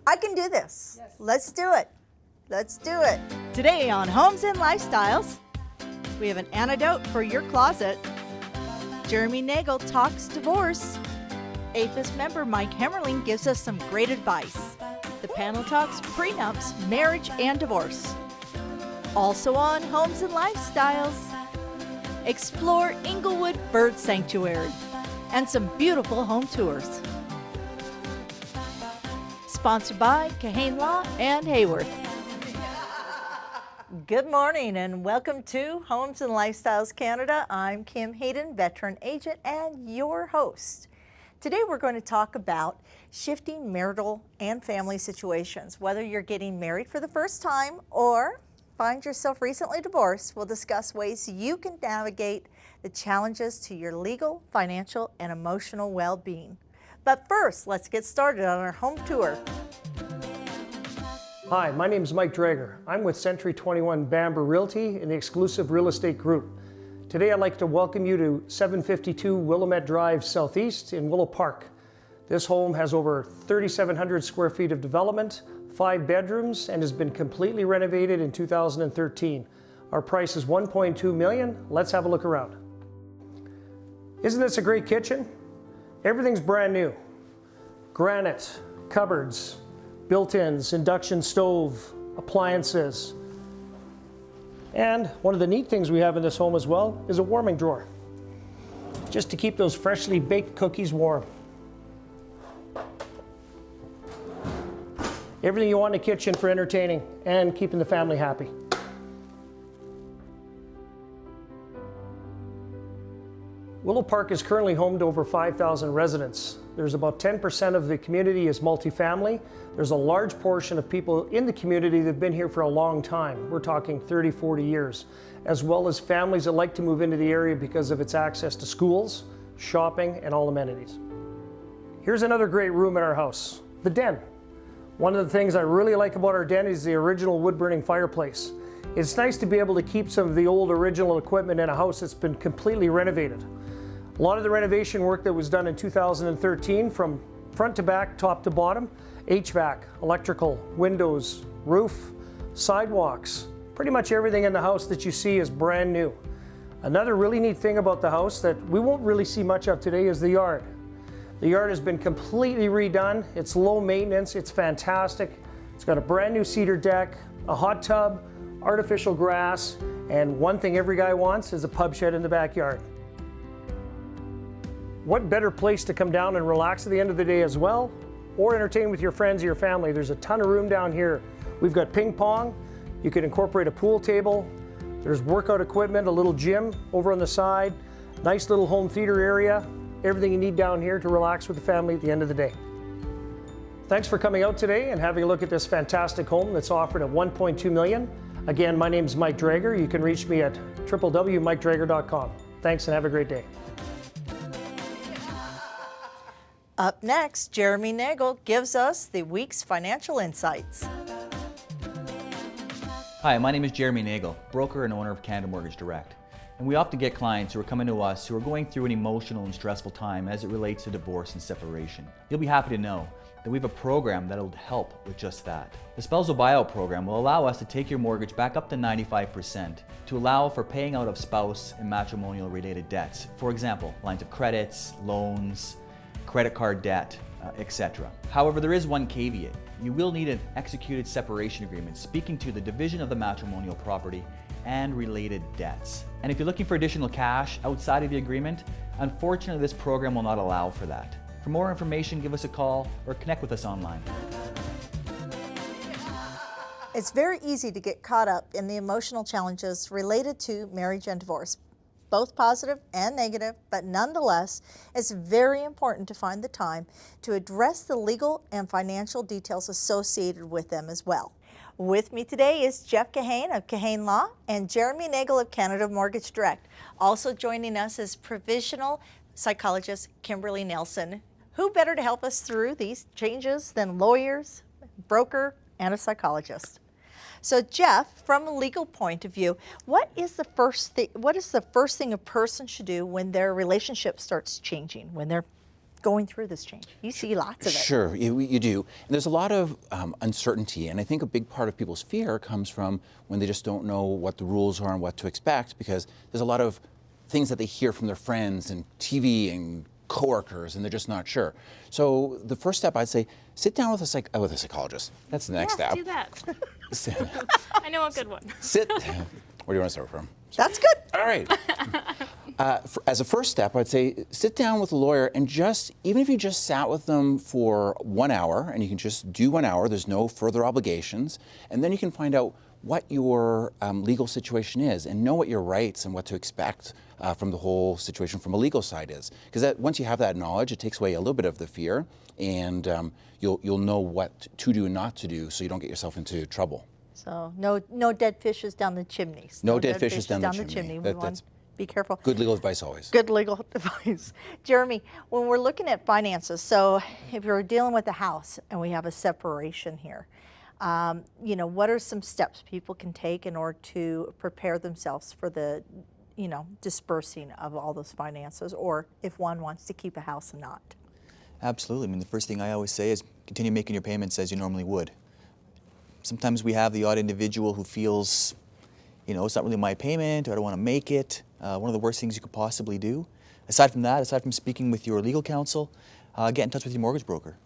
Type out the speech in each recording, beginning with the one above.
I can do this. Yes. Let's do it. Let's do it. Today on Homes and Lifestyles, we have an antidote for your closet. Jeremy Nagel talks divorce. APHIS member Mike Hemmerling gives us some great advice. The panel talks prenups, marriage, and divorce. Also on Homes and Lifestyles, explore Inglewood Bird Sanctuary and some beautiful home tours. Sponsored by Kahane Law and Haworth. Good morning and welcome to Homes and Lifestyles Canada. I'm Kim Hayden, veteran agent and your host. Today we're going to talk about shifting marital and family situations. Whether you're getting married for the first time or find yourself recently divorced, we'll discuss ways you can navigate the challenges to your legal, financial, and emotional well-being. But first, let's get started on our home tour. Hi, my name is Mike Drager. I'm with Century 21 Bamber Realty in the exclusive real estate group. Today I'd like to welcome you to 752 Willamette Drive Southeast in Willow Park. This home has over 3,700 square feet of development, 5 bedrooms, and has been completely renovated in 2013. Our price is $1.2 million. Let's have a look around. Isn't this a great kitchen? Everything's brand new. Granite, cupboards, built-ins, induction stove, appliances. And one of the neat things we have in this home as well is a warming drawer, just to keep those freshly baked cookies warm. Everything you want in a kitchen for entertaining and keeping the family happy. Willow Park is currently home to over 5,000 residents. There's about 10% of the community is multifamily. There's a large portion of people in the community that have been here for a long time. We're talking 30, 40 years, as well as families that like to move into the area because of its access to schools, shopping, and all amenities. Here's another great room in our house, the den. One of the things I really like about our den is the original wood-burning fireplace. It's nice to be able to keep some of the old original equipment in a house that's been completely renovated. A lot of the renovation work that was done in 2013 from front to back, top to bottom, HVAC, electrical, windows, roof, sidewalks, pretty much everything in the house that you see is brand new. Another really neat thing about the house that we won't really see much of today is the yard. The yard has been completely redone. It's low maintenance, it's fantastic. It's got a brand new cedar deck, a hot tub, artificial grass, and one thing every guy wants is a pub shed in the backyard. What better place to come down and relax at the end of the day as well, or entertain with your friends or your family? There's a ton of room down here. We've got ping pong. You can incorporate a pool table. There's workout equipment, a little gym over on the side, nice little home theater area, everything you need down here to relax with the family at the end of the day. Thanks for coming out today and having a look at this fantastic home that's offered at $1.2 million. Again, my name is Mike Drager. You can reach me at www.mikedrager.com. Thanks and have a great day. Up next, Jeremy Nagel gives us the week's financial insights. Hi, my name is Jeremy Nagel, broker and owner of Canada Mortgage Direct. And we often get clients who are coming to us who are going through an emotional and stressful time as it relates to divorce and separation. You'll be happy to know that we have a program that will help with just that. The spousal buyout program will allow us to take your mortgage back up to 95% to allow for paying out of spouse and matrimonial related debts. For example, lines of credits, loans, credit card debt, etc. However, there is one caveat. You will need an executed separation agreement speaking to the division of the matrimonial property and related debts. And if you're looking for additional cash outside of the agreement, unfortunately this program will not allow for that. For more information, give us a call or connect with us online. It's very easy to get caught up in the emotional challenges related to marriage and divorce, both positive and negative, but nonetheless, it's very important to find the time to address the legal and financial details associated with them as well. With me today is Jeff Kahane of Kahane Law and Jeremy Nagel of Canada Mortgage Direct. Also joining us is provisional psychologist Kimberly Nelson. Who better to help us through these changes than lawyers, broker, and a psychologist? So Jeff, from a legal point of view, what is the first thing a person should do when their relationship starts changing, when they're going through this change? You see lots of it. Sure, you do. And there's a lot of uncertainty, and I think a big part of people's fear comes from when they just don't know what the rules are and what to expect, because there's a lot of things that they hear from their friends and TV and coworkers, and they're just not sure. So the first step, I'd say, sit down with a psychologist. That's the next step. Do that. I know a good one. Where do you want to start from? That's good. All right. As a first step, I'd say sit down with a lawyer and even if you just sat with them for 1 hour, and you can just do 1 hour, there's no further obligations, and then you can find out what your legal situation is and know what your rights and what to expect from the whole situation from a legal side is. Because once you have that knowledge, it takes away a little bit of the fear, and you'll know what to do and not to do, so you don't get yourself into trouble. So no dead fishes down the chimneys. No dead fishes down the chimney. We want to be careful. Good legal advice always. Good legal advice. Jeremy, when we're looking at finances, so if you're dealing with a house and we have a separation here, what are some steps people can take in order to prepare themselves for the, dispersing of all those finances, or if one wants to keep a house and not? Absolutely. I mean, the first thing I always say is continue making your payments as you normally would. Sometimes we have the odd individual who feels, it's not really my payment, or I don't want to make it. One of the worst things you could possibly do. Aside from speaking with your legal counsel, get in touch with your mortgage broker.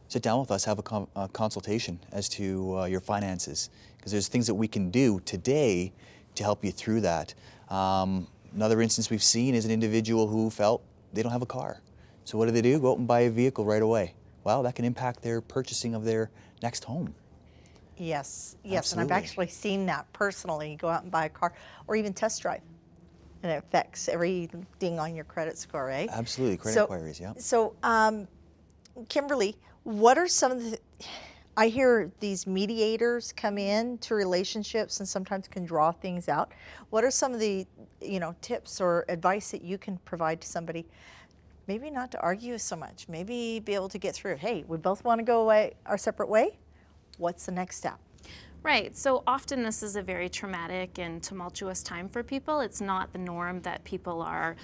Sit down with us, have a consultation as to your finances, because there's things that we can do today to help you through that. Another instance we've seen is an individual who felt they don't have a car. So what do? Go out and buy a vehicle right away. Well, that can impact their purchasing of their next home. Yes, Absolutely. And I've actually seen that personally. You go out and buy a car, or even test drive, and it affects everything on your credit score, right? Absolutely, credit inquiries, yeah. So, Kimberly, what are some of the, I hear these mediators come in to relationships and sometimes can draw things out. What are some of the, tips or advice that you can provide to somebody? Maybe not to argue so much, maybe be able to get through, hey, we both want to go away our separate way. What's the next step? Right, so often this is a very traumatic and tumultuous time for people. It's not the norm that people are,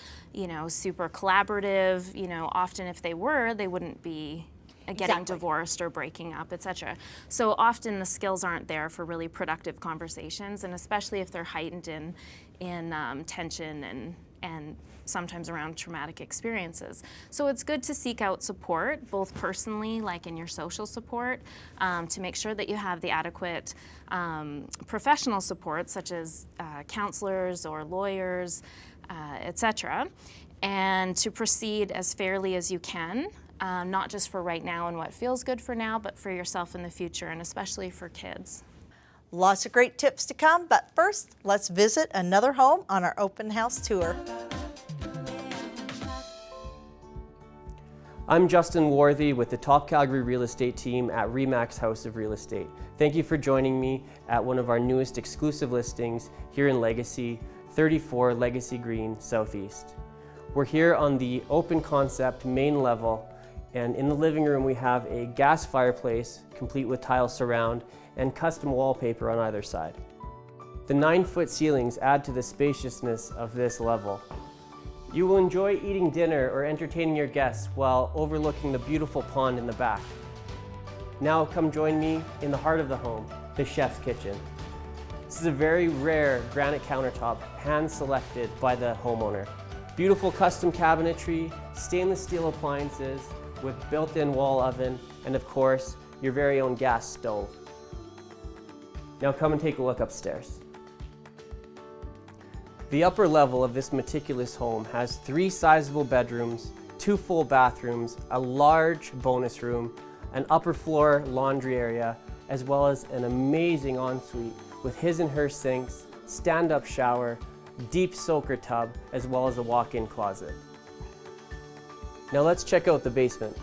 super collaborative. Often if they were, they wouldn't be getting divorced or breaking up, etc. So often the skills aren't there for really productive conversations, and especially if they're heightened in tension and sometimes around traumatic experiences. So it's good to seek out support, both personally, like in your social support, to make sure that you have the adequate professional support, such as counselors or lawyers, etc., and to proceed as fairly as you can, not just for right now and what feels good for now, but for yourself in the future, and especially for kids. Lots of great tips to come, but first, let's visit another home on our open house tour. I'm Justin Worthy with the Top Calgary Real Estate team at RE/MAX House of Real Estate. Thank you for joining me at one of our newest exclusive listings here in Legacy, 34 Legacy Green, Southeast. We're here on the open concept main level, and in the living room we have a gas fireplace complete with tile surround and custom wallpaper on either side. The 9-foot ceilings add to the spaciousness of this level. You will enjoy eating dinner or entertaining your guests while overlooking the beautiful pond in the back. Now come join me in the heart of the home, the chef's kitchen. This is a very rare granite countertop, hand-selected by the homeowner. Beautiful custom cabinetry, stainless steel appliances with built-in wall oven, and of course, your very own gas stove. Now come and take a look upstairs. The upper level of this meticulous home has 3 sizable bedrooms, 2 full bathrooms, a large bonus room, an upper floor laundry area, as well as an amazing ensuite with his and her sinks, stand-up shower, deep soaker tub, as well as a walk-in closet. Now let's check out the basement.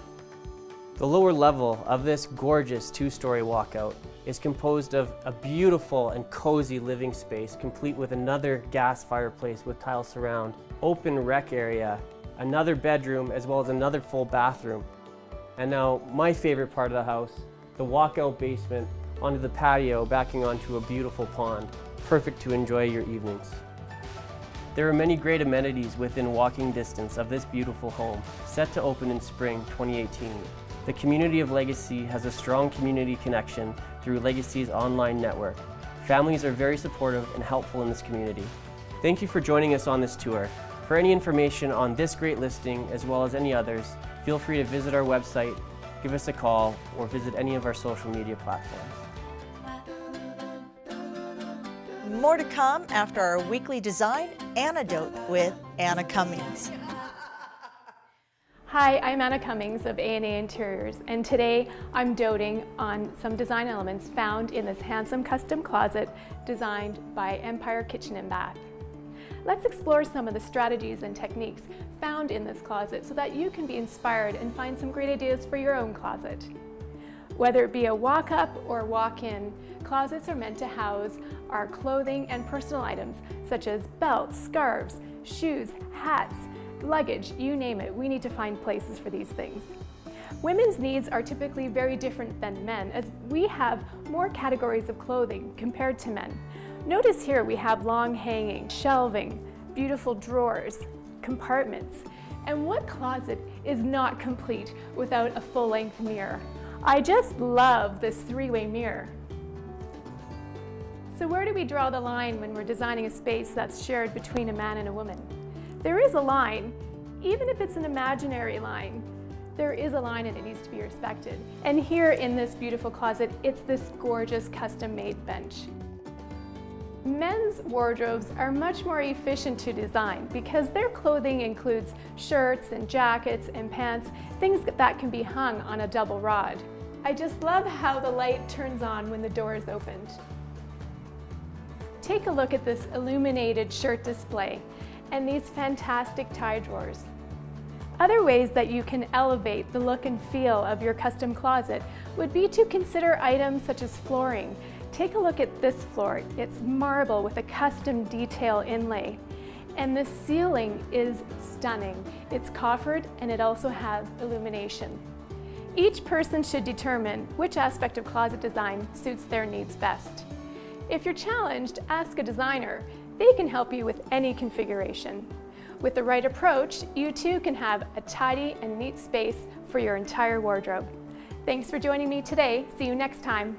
The lower level of this gorgeous 2-story walkout is composed of a beautiful and cozy living space, complete with another gas fireplace with tile surround, open rec area, another bedroom, as well as another full bathroom. And now my favorite part of the house, the walkout basement onto the patio backing onto a beautiful pond, perfect to enjoy your evenings. There are many great amenities within walking distance of this beautiful home, set to open in spring 2018. The community of Legacy has a strong community connection through Legacy's online network. Families are very supportive and helpful in this community. Thank you for joining us on this tour. For any information on this great listing, as well as any others, feel free to visit our website, give us a call, or visit any of our social media platforms. More to come after our weekly design anecdote with Anna Cummings. Hi, I'm Anna Cummings of A&A Interiors, and today I'm doting on some design elements found in this handsome custom closet designed by Empire Kitchen and Bath. Let's explore some of the strategies and techniques found in this closet so that you can be inspired and find some great ideas for your own closet. Whether it be a walk-up or walk-in, closets are meant to house our clothing and personal items such as belts, scarves, shoes, hats, luggage, you name it. We need to find places for these things. Women's needs are typically very different than men, as we have more categories of clothing compared to men. Notice here we have long hanging, shelving, beautiful drawers, compartments. And what closet is not complete without a full-length mirror? I just love this three-way mirror. So where do we draw the line when we're designing a space that's shared between a man and a woman? There is a line, even if it's an imaginary line. There is a line and it needs to be respected. And here in this beautiful closet, it's this gorgeous custom-made bench. Men's wardrobes are much more efficient to design because their clothing includes shirts and jackets and pants, things that can be hung on a double rod. I just love how the light turns on when the door is opened. Take a look at this illuminated shirt display and these fantastic tie drawers. Other ways that you can elevate the look and feel of your custom closet would be to consider items such as flooring. Take a look at this floor. It's marble with a custom detail inlay. And the ceiling is stunning. It's coffered and it also has illumination. Each person should determine which aspect of closet design suits their needs best. If you're challenged, ask a designer. They can help you with any configuration. With the right approach, you too can have a tidy and neat space for your entire wardrobe. Thanks for joining me today. See you next time.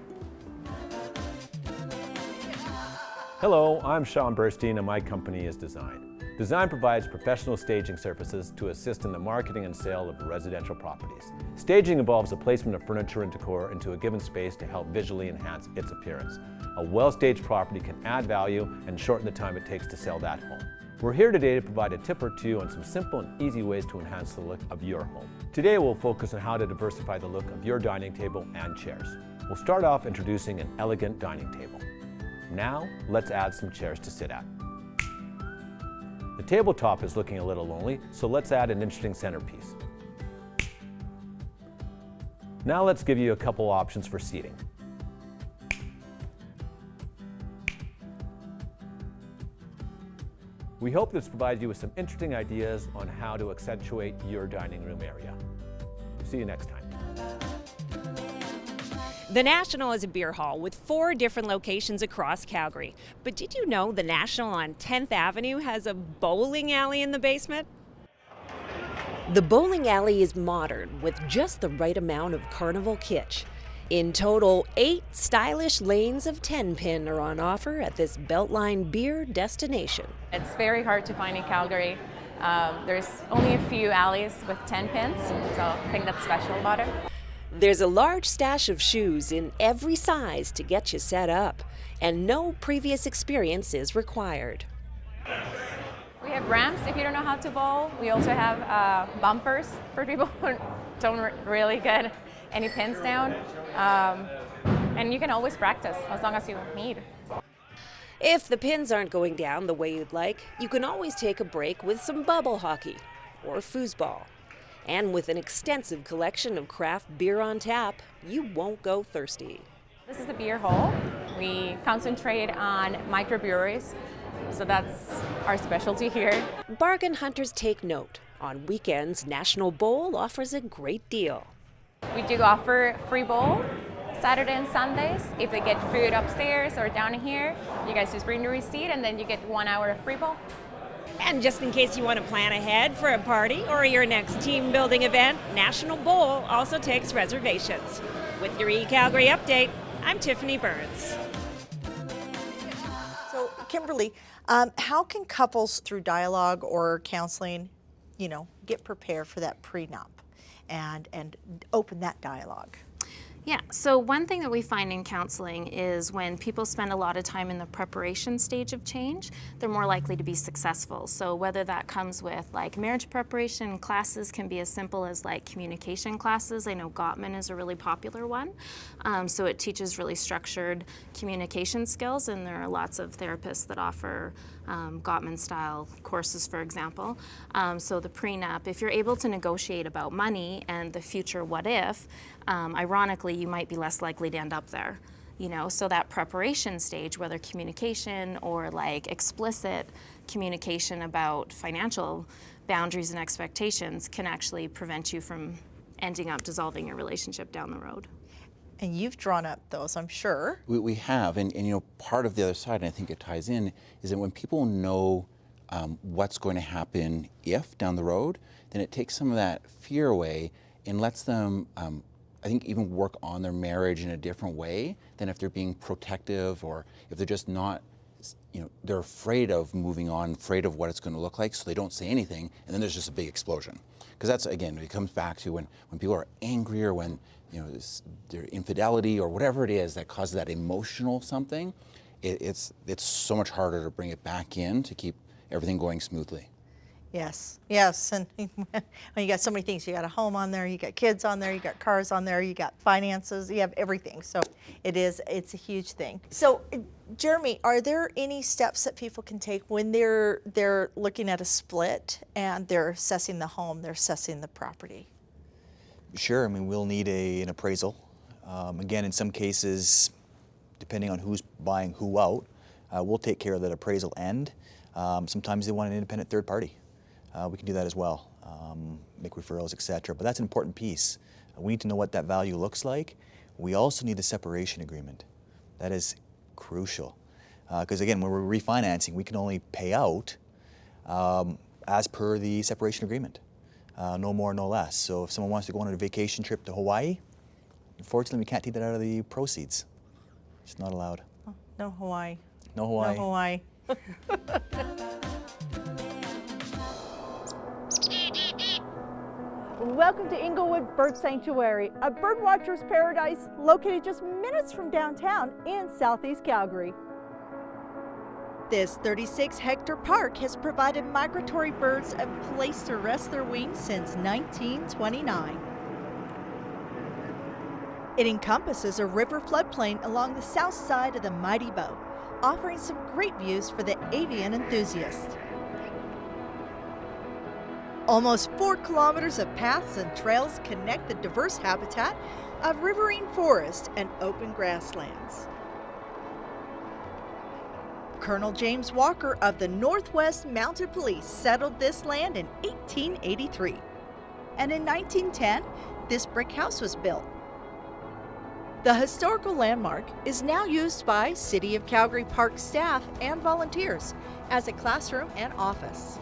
Hello, I'm Sean Burstein and my company is Design. Design provides professional staging services to assist in the marketing and sale of residential properties. Staging involves the placement of furniture and decor into a given space to help visually enhance its appearance. A well-staged property can add value and shorten the time it takes to sell that home. We're here today to provide a tip or two on some simple and easy ways to enhance the look of your home. Today we'll focus on how to diversify the look of your dining table and chairs. We'll start off introducing an elegant dining table. Now, let's add some chairs to sit at. The tabletop is looking a little lonely, so let's add an interesting centerpiece. Now let's give you a couple options for seating. We hope this provides you with some interesting ideas on how to accentuate your dining room area. See you next time. The National is a beer hall with 4 different locations across Calgary. But did you know the National on 10th Avenue has a bowling alley in the basement? The bowling alley is modern with just the right amount of carnival kitsch. In total, 8 stylish lanes of 10-pin are on offer at this Beltline beer destination. It's very hard to find in Calgary. There's only a few alleys with 10 pins, so I think that's special about it. There's a large stash of shoes in every size to get you set up, and no previous experience is required. We have ramps if you don't know how to bowl. We also have bumpers for people who don't really get any pins down. And you can always practice as long as you need. If the pins aren't going down the way you'd like, you can always take a break with some bubble hockey or foosball. And with an extensive collection of craft beer on tap, you won't go thirsty. This is the beer hall. We concentrate on microbreweries, so that's our specialty here. Bargain hunters take note. On weekends, National Bowl offers a great deal. We do offer free bowl Saturday and Sundays. If they get food upstairs or down here, you guys just bring the receipt and then you get 1 hour of free bowl. And just in case you want to plan ahead for a party or your next team building event, National Bowl also takes reservations. With your eCalgary update, I'm Tiffany Burns. So, Kimberly, how can couples through dialogue or counseling, get prepared for that prenup and open that dialogue? Yeah, so one thing that we find in counseling is when people spend a lot of time in the preparation stage of change, they're more likely to be successful. So whether that comes with like marriage preparation classes can be as simple as like communication classes. I know Gottman is a really popular one. So it teaches really structured communication skills, and there are lots of therapists that offer Gottman style courses, for example. So the prenup, if you're able to negotiate about money and the future what if, ironically, you might be less likely to end up there. So that preparation stage, whether communication or like explicit communication about financial boundaries and expectations, can actually prevent you from ending up dissolving your relationship down the road. And you've drawn up those, I'm sure. We have, and part of the other side, and I think it ties in, is that when people know what's going to happen if down the road, then it takes some of that fear away and lets them, I think, even work on their marriage in a different way than if they're being protective, or if they're just not, they're afraid of moving on, afraid of what it's going to look like, so they don't say anything, and then there's just a big explosion. Because that's, again, it comes back to when people are angry, or when their infidelity or whatever it is that causes that emotional something, it's so much harder to bring it back in to keep everything going smoothly. Yes, and when you got so many things, you got a home on there, you got kids on there, you got cars on there, you got finances, you have everything. So it's a huge thing. So Jeremy, are there any steps that people can take when they're looking at a split and they're assessing the home, they're assessing the property? Sure, we'll need an appraisal. Again, in some cases, depending on who's buying who out, we'll take care of that appraisal end. Sometimes they want an independent third party. We can do that as well, make referrals, etc. But that's an important piece. We need to know what that value looks like. We also need the separation agreement. That is crucial. Because again, when we're refinancing, we can only pay out as per the separation agreement. No more, no less. So if someone wants to go on a vacation trip to Hawaii, unfortunately we can't take that out of the proceeds. It's not allowed. Oh, no Hawaii. No Hawaii. No Hawaii. Welcome to Inglewood Bird Sanctuary, a birdwatcher's paradise located just minutes from downtown in southeast Calgary. This 36-hectare park has provided migratory birds a place to rest their wings since 1929. It encompasses a river floodplain along the south side of the Mighty Bow, offering some great views for the avian enthusiast. Almost 4 kilometers of paths and trails connect the diverse habitat of riverine forest and open grasslands. Colonel James Walker of the Northwest Mounted Police settled this land in 1883. And in 1910, this brick house was built. The historical landmark is now used by City of Calgary Park staff and volunteers as a classroom and office.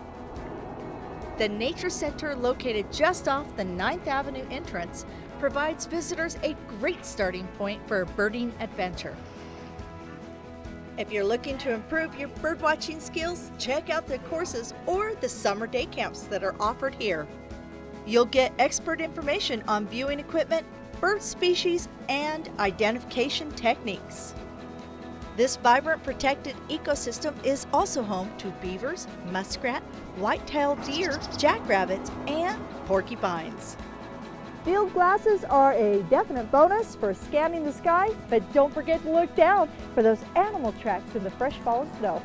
The Nature Center, located just off the 9th Avenue entrance, provides visitors a great starting point for a birding adventure. If you're looking to improve your birdwatching skills, check out the courses or the summer day camps that are offered here. You'll get expert information on viewing equipment, bird species, and identification techniques. This vibrant protected ecosystem is also home to beavers, muskrat, white-tailed deer, jackrabbits, and porcupines. Field glasses are a definite bonus for scanning the sky, but don't forget to look down for those animal tracks in the fresh fallen snow.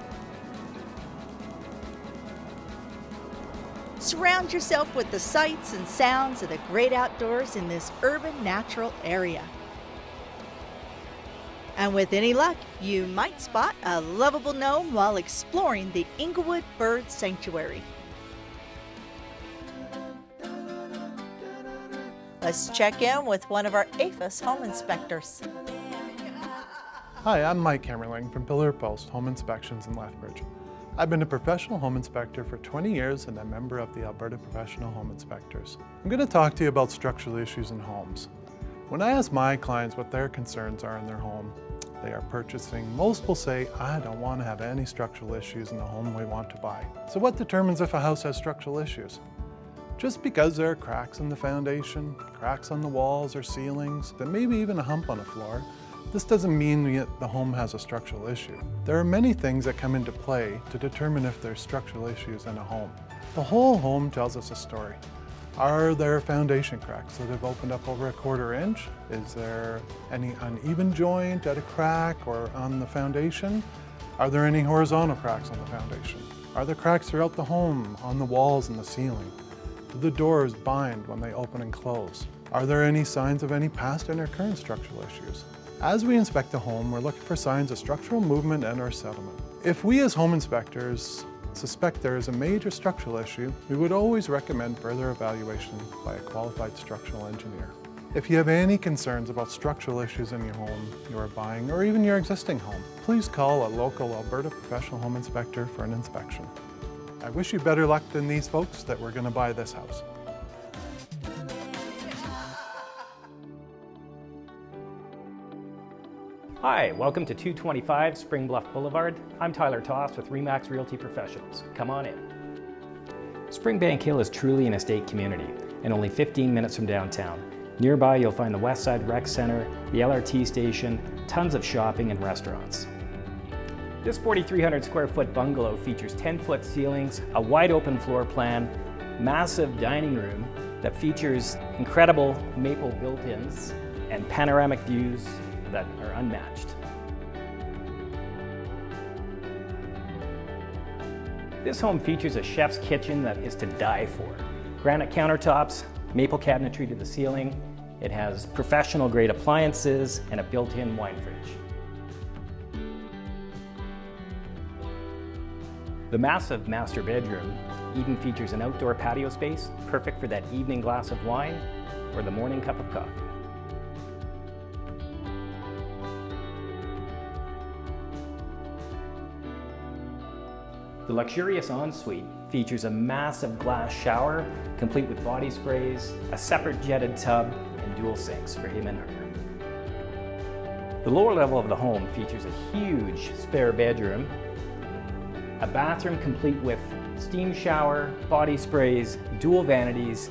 Surround yourself with the sights and sounds of the great outdoors in this urban natural area. And with any luck, you might spot a lovable gnome while exploring the Inglewood Bird Sanctuary. Let's check in with one of our APHIS home inspectors. Hi, I'm Mike Hammerling from Pillar Post Home Inspections in Lethbridge. I've been a professional home inspector for 20 years and a member of the Alberta Professional Home Inspectors. I'm going to talk to you about structural issues in homes. When I ask my clients what their concerns are in their home they are purchasing, most will say, I don't want to have any structural issues in the home we want to buy. So what determines if a house has structural issues? Just because there are cracks in the foundation, cracks on the walls or ceilings, and maybe even a hump on the floor, this doesn't mean the home has a structural issue. There are many things that come into play to determine if there's structural issues in a home. The whole home tells us a story. Are there foundation cracks that have opened up over a 1/4 inch? Is there any uneven joint at a crack or on the foundation? Are there any horizontal cracks on the foundation? Are there cracks throughout the home, on the walls and the ceiling? Do the doors bind when they open and close? Are there any signs of any past and or current structural issues? As we inspect the home, we're looking for signs of structural movement and or settlement. If we as home inspectors suspect there is a major structural issue, we would always recommend further evaluation by a qualified structural engineer. If you have any concerns about structural issues in your home you are buying or even your existing home, please call a local Alberta Professional Home Inspector for an inspection. I wish you better luck than these folks that were going to buy this house. Hi, welcome to 225 Spring Bluff Boulevard. I'm Tyler Toss with RE/MAX Realty Professionals. Come on in. Springbank Hill is truly an estate community and only 15 minutes from downtown. Nearby you'll find the Westside Rec Center, the LRT station, tons of shopping and restaurants. This 4,300 square foot bungalow features 10-foot ceilings, a wide open floor plan, massive dining room that features incredible maple built-ins and panoramic views that are unmatched. This home features a chef's kitchen that is to die for. Granite countertops, maple cabinetry to the ceiling. It has professional grade appliances and a built-in wine fridge. The massive master bedroom even features an outdoor patio space, perfect for that evening glass of wine or the morning cup of coffee. The luxurious ensuite features a massive glass shower, complete with body sprays, a separate jetted tub, and dual sinks for him and her. The lower level of the home features a huge spare bedroom, a bathroom complete with steam shower, body sprays, dual vanities,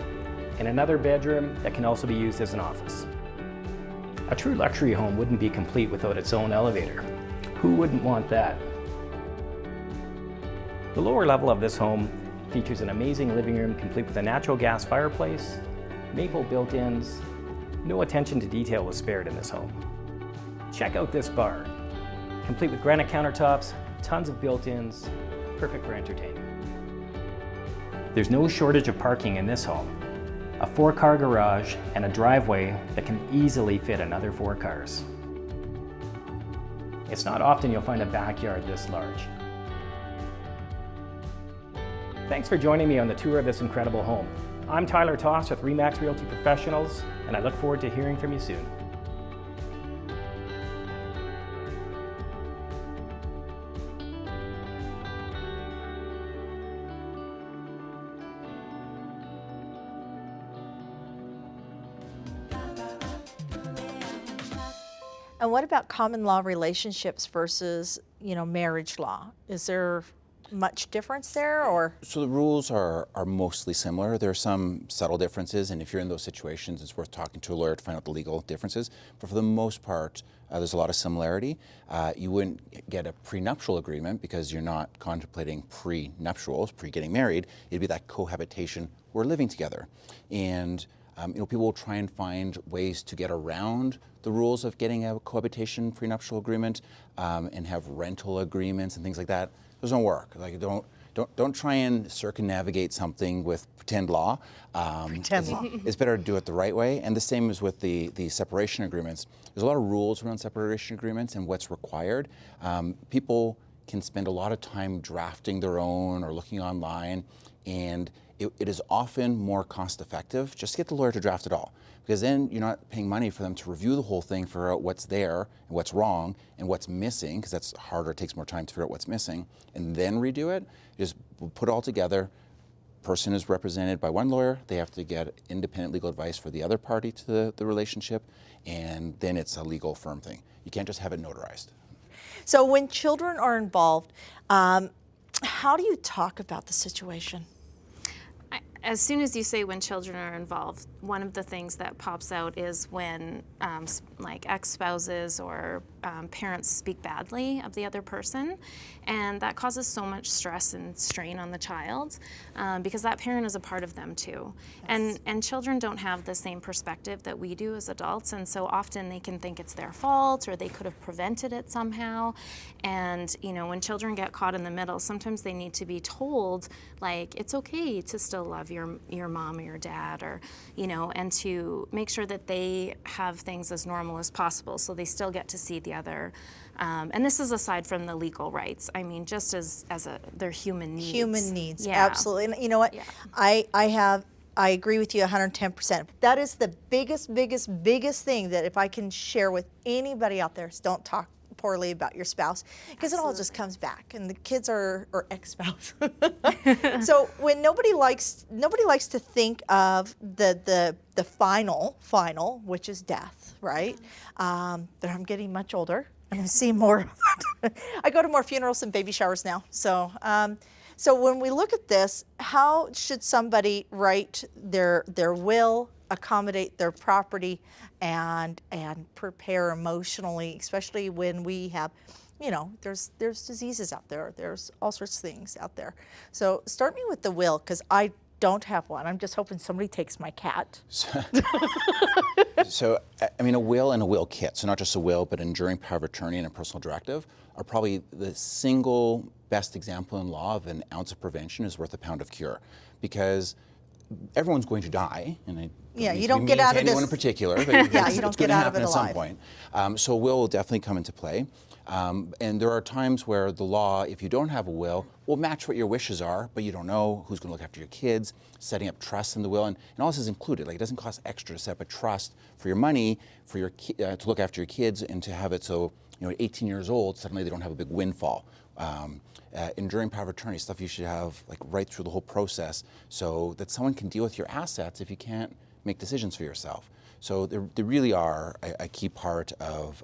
and another bedroom that can also be used as an office. A true luxury home wouldn't be complete without its own elevator. Who wouldn't want that? The lower level of this home features an amazing living room complete with a natural gas fireplace, maple built-ins. No attention to detail was spared in this home. Check out this bar, complete with granite countertops, tons of built-ins, perfect for entertaining. There's no shortage of parking in this home. A 4-car garage and a driveway that can easily fit another 4 cars. It's not often you'll find a backyard this large. Thanks for joining me on the tour of this incredible home. I'm Tyler Toss with RE/MAX Realty Professionals, and I look forward to hearing from you soon. And what about common law relationships versus, marriage law? Is there much difference there, or? So the rules are mostly similar. There are some subtle differences, and if you're in those situations, it's worth talking to a lawyer to find out the legal differences. But for the most part, there's a lot of similarity. You wouldn't get a prenuptial agreement because you're not contemplating pre-nuptials, pre-getting married. It'd be that cohabitation, we're living together. And people will try and find ways to get around the rules of getting a cohabitation prenuptial agreement and have rental agreements and things like that. Those don't work. Like, don't try and circumnavigate something with pretend law. Pretend law. It's better to do it the right way. And the same is with the separation agreements. There's a lot of rules around separation agreements and what's required. People can spend a lot of time drafting their own or looking online, and it is often more cost effective just to get the lawyer to draft it all, because then you're not paying money for them to review the whole thing, figure out what's there and what's wrong and what's missing, because that's harder, it takes more time to figure out what's missing, and then redo it. You just put it all together. Person is represented by one lawyer, they have to get independent legal advice for the other party to the relationship, and then it's a legal firm thing. You can't just have it notarized. So when children are involved, how do you talk about the situation? As soon as you say when children are involved, one of the things that pops out is when like ex-spouses or parents speak badly of the other person, and that causes so much stress and strain on the child because that parent is a part of them too. Yes. And children don't have the same perspective that we do as adults, and so often they can think it's their fault or they could have prevented it somehow. And you know, when children get caught in the middle, sometimes they need to be told, like, it's okay to still love your mom or your dad, or you know, and to make sure that they have things as normal as possible so they still get to see the other. And this is aside from the legal rights. I mean, just as their human needs. Human needs, yeah. Absolutely. And you know what? Yeah. I agree with you 110%. That is the biggest thing that if I can share with anybody out there is don't talk poorly about your spouse, because it all just comes back, and the kids are ex-spouse. So when nobody likes to think of the final, which is death, right? But I'm getting much older, and I see more of that. I go to more funerals and baby showers now. So so when we look at this, how should somebody write their will, accommodate their property, and prepare emotionally, especially when we have, you know, there's diseases out there, there's all sorts of things out there. So start me with the will, because I don't have one. I'm just hoping somebody takes my cat. So, I mean, a will and a will kit, so not just a will, but enduring power of attorney and a personal directive are probably the single best example in law of an ounce of prevention is worth a pound of cure, because everyone's going to die, and you don't get out of anyone this. in particular, but you don't it's going get to out of happen it at some alive. point. So a will definitely come into play. And there are times where the law, if you don't have a will match what your wishes are, but you don't know who's going to look after your kids, setting up trust in the will, and all this is included. Like, it doesn't cost extra to set up a trust for your money, for your to look after your kids, and to have it so, you know, at 18 years old, suddenly they don't have a big windfall. Enduring power of attorney, stuff you should have like right through the whole process, so that someone can deal with your assets if you can't make decisions for yourself. So they really are a key part of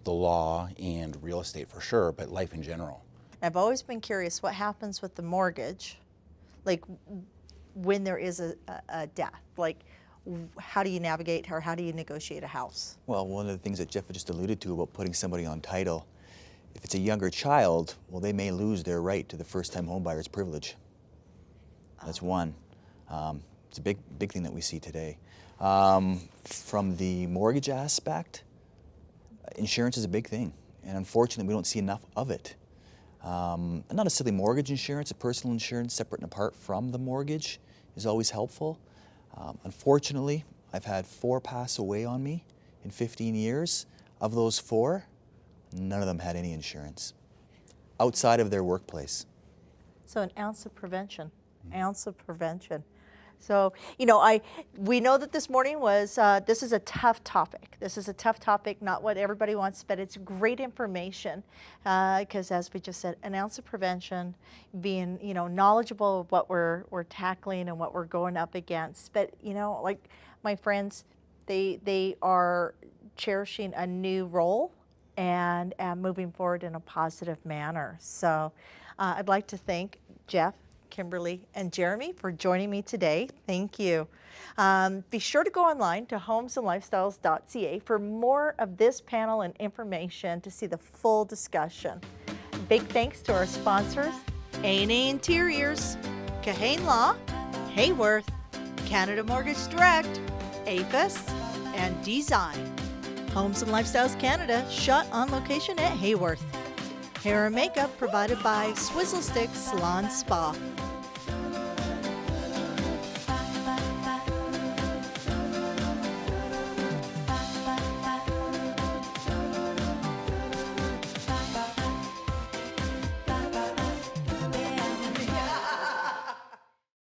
the law and real estate for sure, but life in general. I've always been curious what happens with the mortgage, like when there is a death. Like, how do you navigate, or how do you negotiate a house? Well, one of the things that Jeff had just alluded to about putting somebody on title, if it's a younger child, well, they may lose their right to the first-time homebuyer's privilege. That's one. It's a big thing that we see today. From the mortgage aspect, insurance is a big thing, and unfortunately we don't see enough of it. Not necessarily mortgage insurance, a personal insurance separate and apart from the mortgage is always helpful. Unfortunately, I've had 4 pass away on me in 15 years. Of those 4, none of them had any insurance outside of their workplace. So an ounce of prevention, ounce of prevention. So, you know, we know that this morning was, this is a tough topic. This is a tough topic, not what everybody wants, but it's great information, because as we just said, an ounce of prevention, being, you know, knowledgeable of what we're tackling and what we're going up against. But, you know, like my friends, they are cherishing a new role and moving forward in a positive manner. So I'd like to thank Jeff, Kimberly, and Jeremy for joining me today. Thank you. Be sure to go online to homesandlifestyles.ca for more of this panel and information to see the full discussion. Big thanks to our sponsors, A&A Interiors, Kahane Law, Hayworth, Canada Mortgage Direct, APHIS, and Design. Homes and Lifestyles Canada, shot on location at Haworth. Hair and makeup provided by Swizzlesticks SalonSpa.